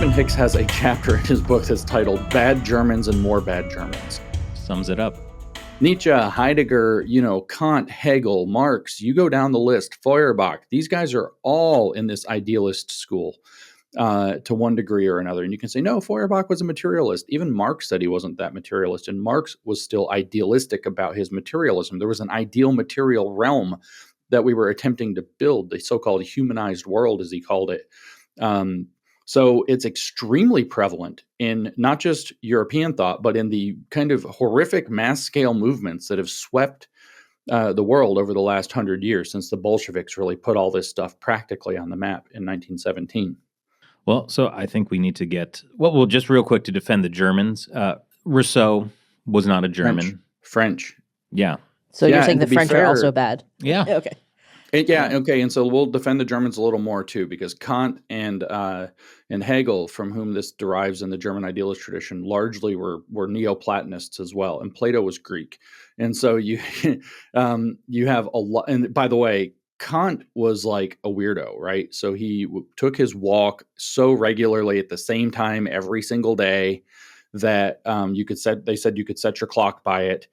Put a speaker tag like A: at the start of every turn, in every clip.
A: Stephen Hicks has a chapter in his book that's titled Bad Germans and More Bad Germans.
B: Sums it up.
A: Nietzsche, Heidegger, Kant, Hegel, Marx, you go down the list, Feuerbach, these guys are all in this idealist school to one degree or another. And you can say, no, Feuerbach was a materialist. Even Marx said he wasn't that materialist. And Marx was still idealistic about his materialism. There was an ideal material realm that we were attempting to build, the so-called humanized world, as he called it. So it's extremely prevalent in not just European thought, but in the kind of horrific mass-scale movements that have swept the world over the last 100 years since the Bolsheviks really put all this stuff practically on the map in 1917.
B: Well, so I think we need to get, well, just real quick to defend the Germans. Rousseau was not a German.
A: French.
B: Yeah.
C: So you're saying the French are also bad?
B: Yeah.
C: Okay.
A: Okay. And so we'll defend the Germans a little more too, because Kant and Hegel, from whom this derives in the German idealist tradition, largely were Neoplatonists as well, and Plato was Greek. And so you you have a lot. And by the way, Kant was like a weirdo, right? So he took his walk so regularly at the same time every single day that they said you could set your clock by it.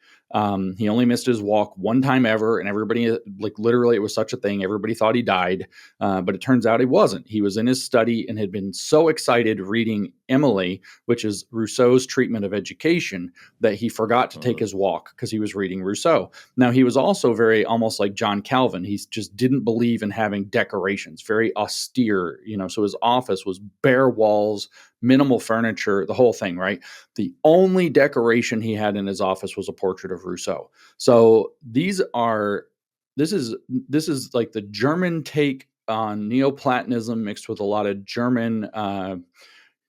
A: He only missed his walk one time ever, and everybody, like literally, it was such a thing. Everybody thought he died, but it turns out he wasn't. He was in his study and had been so excited reading Emily, which is Rousseau's treatment of education, that he forgot to take his walk because he was reading Rousseau. Now, he was also very almost like John Calvin. He just didn't believe in having decorations, very austere, so his office was bare walls, minimal furniture, the whole thing, right? The only decoration he had in his office was a portrait of Rousseau. So this is like the German take on Neoplatonism mixed with a lot of German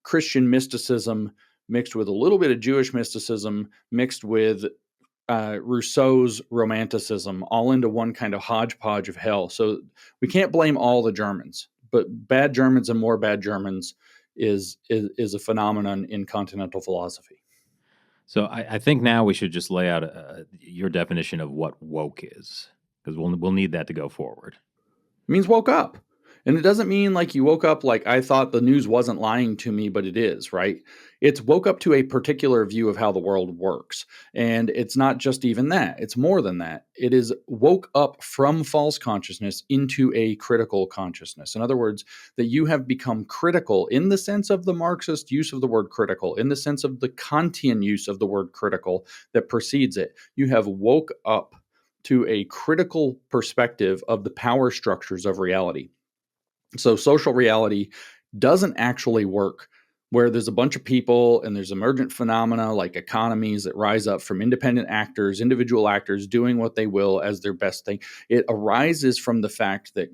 A: Christian mysticism, mixed with a little bit of Jewish mysticism, mixed with Rousseau's romanticism, all into one kind of hodgepodge of hell. So we can't blame all the Germans, but bad Germans and more bad Germans is a phenomenon in continental philosophy.
B: So I think now we should just lay out your definition of what woke is, because we'll need that to go forward.
A: It means woke up. And it doesn't mean like you woke up like I thought the news wasn't lying to me, but it is, right? It's woke up to a particular view of how the world works. And it's not just even that. It's more than that. It is woke up from false consciousness into a critical consciousness. In other words, that you have become critical in the sense of the Marxist use of the word critical, in the sense of the Kantian use of the word critical that precedes it. You have woke up to a critical perspective of the power structures of reality. So social reality doesn't actually work where there's a bunch of people and there's emergent phenomena like economies that rise up from independent actors, individual actors doing what they will as their best thing. It arises from the fact that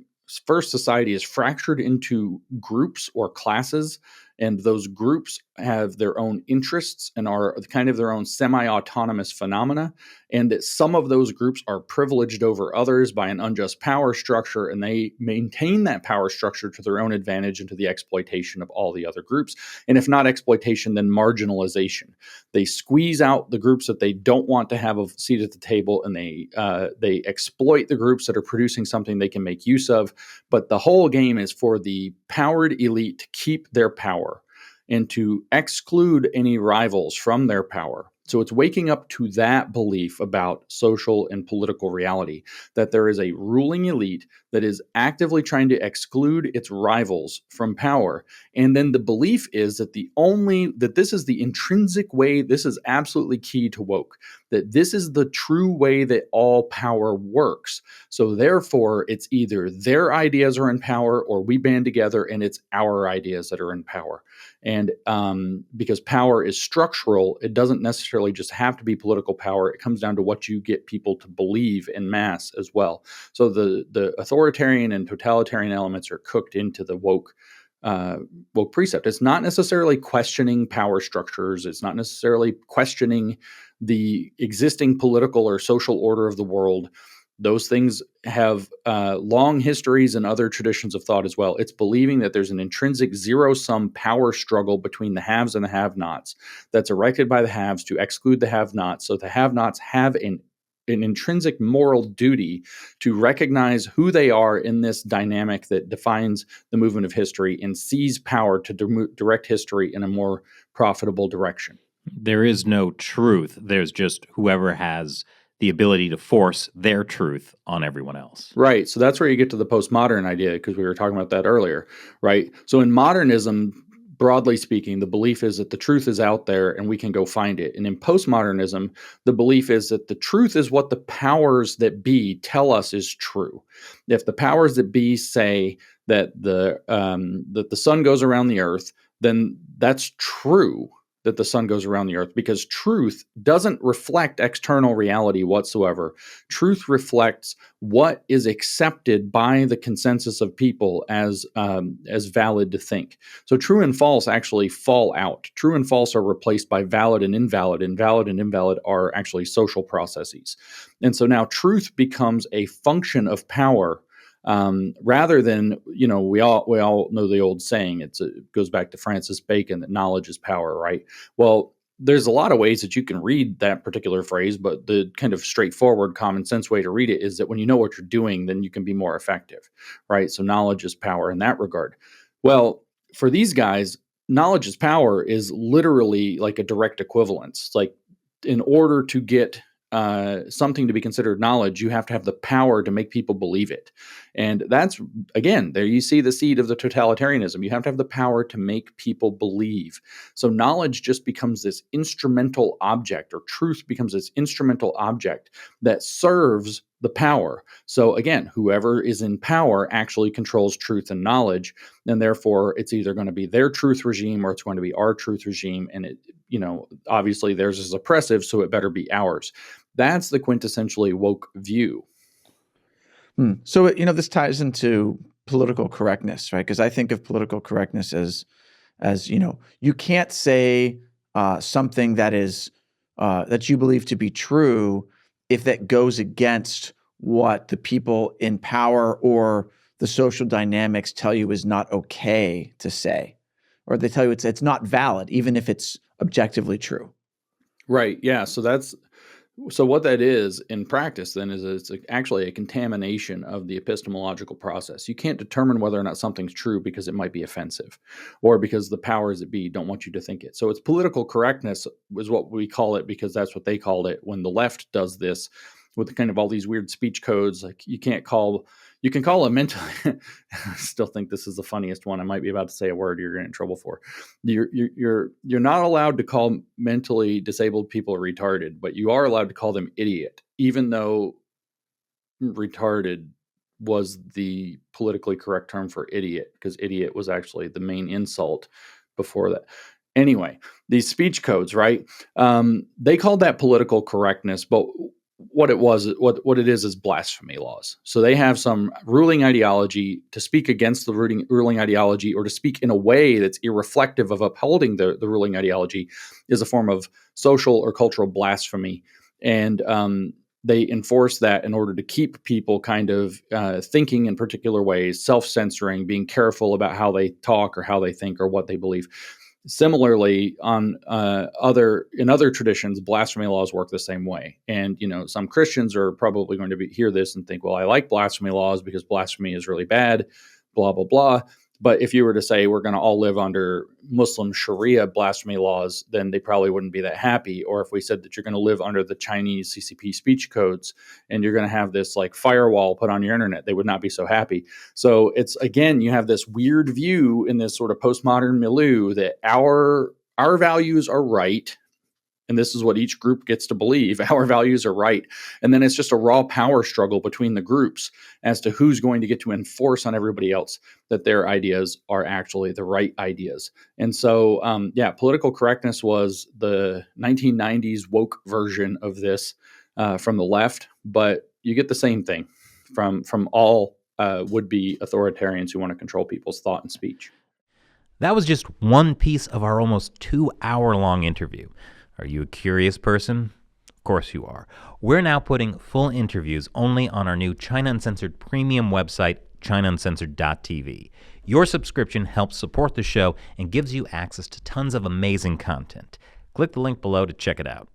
A: first, society is fractured into groups or classes, and those groups have their own interests and are kind of their own semi-autonomous phenomena, and that some of those groups are privileged over others by an unjust power structure, and they maintain that power structure to their own advantage and to the exploitation of all the other groups. And if not exploitation, then marginalization. They squeeze out the groups that they don't want to have a seat at the table, and they exploit the groups that are producing something they can make use of. But the whole game is for the powered elite to keep their power and to exclude any rivals from their power. So it's waking up to that belief about social and political reality, that there is a ruling elite that is actively trying to exclude its rivals from power. And then the belief is that that this is the intrinsic way, this is absolutely key to woke, that this is the true way that all power works. So therefore, it's either their ideas are in power or we band together and it's our ideas that are in power. And because power is structural, it doesn't necessarily just have to be political power. It comes down to what you get people to believe en masse as well. So the authoritarian and totalitarian elements are cooked into the woke precept. It's not necessarily questioning power structures. It's not necessarily questioning the existing political or social order of the world. Those things have long histories and other traditions of thought as well. It's believing that there's an intrinsic zero-sum power struggle between the haves and the have-nots that's erected by the haves to exclude the have-nots. So the have-nots have an intrinsic moral duty to recognize who they are in this dynamic that defines the movement of history and seize power to direct history in a more profitable direction.
B: There is no truth. There's just whoever has the ability to force their truth on everyone else.
A: Right. So that's where you get to the postmodern idea, because we were talking about that earlier, right? So in modernism, broadly speaking, the belief is that the truth is out there and we can go find it. And in postmodernism, the belief is that the truth is what the powers that be tell us is true. If the powers that be say that the sun goes around the earth, then that's true that the sun goes around the earth, because truth doesn't reflect external reality whatsoever. Truth reflects what is accepted by the consensus of people as valid to think. So true and false actually fall out. True and false are replaced by valid and invalid, and valid and invalid are actually social processes. And so now truth becomes a function of power, rather than, we all know the old saying. It goes back to Francis Bacon, that knowledge is power, right? Well, there's a lot of ways that you can read that particular phrase, but the kind of straightforward, common sense way to read it is that when you know what you're doing, then you can be more effective, right? So knowledge is power in that regard. Well, for these guys, knowledge is power is literally like a direct equivalence. It's like, in order to get something to be considered knowledge, you have to have the power to make people believe it. And that's, again, there you see the seed of the totalitarianism. You have to have the power to make people believe. So knowledge just becomes this instrumental object, or truth becomes this instrumental object that serves the power. So again, whoever is in power actually controls truth and knowledge, and therefore it's either going to be their truth regime or it's going to be our truth regime. And it, obviously theirs is oppressive, so it better be ours. That's the quintessentially woke view.
D: So, this ties into political correctness, right? Because I think of political correctness as you can't say something that is that you believe to be true if that goes against what the people in power or the social dynamics tell you is not okay to say, or they tell you it's not valid, even if it's objectively true.
A: Right. Yeah. So what that is in practice then is it's actually a contamination of the epistemological process. You can't determine whether or not something's true because it might be offensive, or because the powers that be don't want you to think it. So it's political correctness is what we call it, because that's what they called it when the left does this with kind of all these weird speech codes. Like you can call a mental. I still think this is the funniest one. I might be about to say a word you're in trouble for. You're not allowed to call mentally disabled people retarded, but you are allowed to call them idiot, even though retarded was the politically correct term for idiot, because idiot was actually the main insult before that. Anyway, these speech codes, right? They called that political correctness, but what it is blasphemy laws. So they have some ruling ideology. To speak against the ruling ideology, or to speak in a way that's irreflective of upholding the ruling ideology, is a form of social or cultural blasphemy. And they enforce that in order to keep people kind of thinking in particular ways, self-censoring, being careful about how they talk or how they think or what they believe. Similarly, in other traditions, blasphemy laws work the same way. And, some Christians are probably going to hear this and think, well, I like blasphemy laws because blasphemy is really bad, blah, blah, blah. But if you were to say we're going to all live under Muslim Sharia blasphemy laws, then they probably wouldn't be that happy. Or if we said that you're going to live under the Chinese CCP speech codes and you're going to have this like firewall put on your internet, they would not be so happy. So it's, again, you have this weird view in this sort of postmodern milieu that our values are right. And this is what each group gets to believe. Our values are right. And then it's just a raw power struggle between the groups as to who's going to get to enforce on everybody else that their ideas are actually the right ideas. And so, political correctness was the 1990s woke version of this from the left, but you get the same thing from all would-be authoritarians who want to control people's thought and speech.
B: That was just one piece of our almost 2-hour-long interview. Are you a curious person? Of course you are. We're now putting full interviews only on our new China Uncensored premium website, ChinaUncensored.tv. Your subscription helps support the show and gives you access to tons of amazing content. Click the link below to check it out.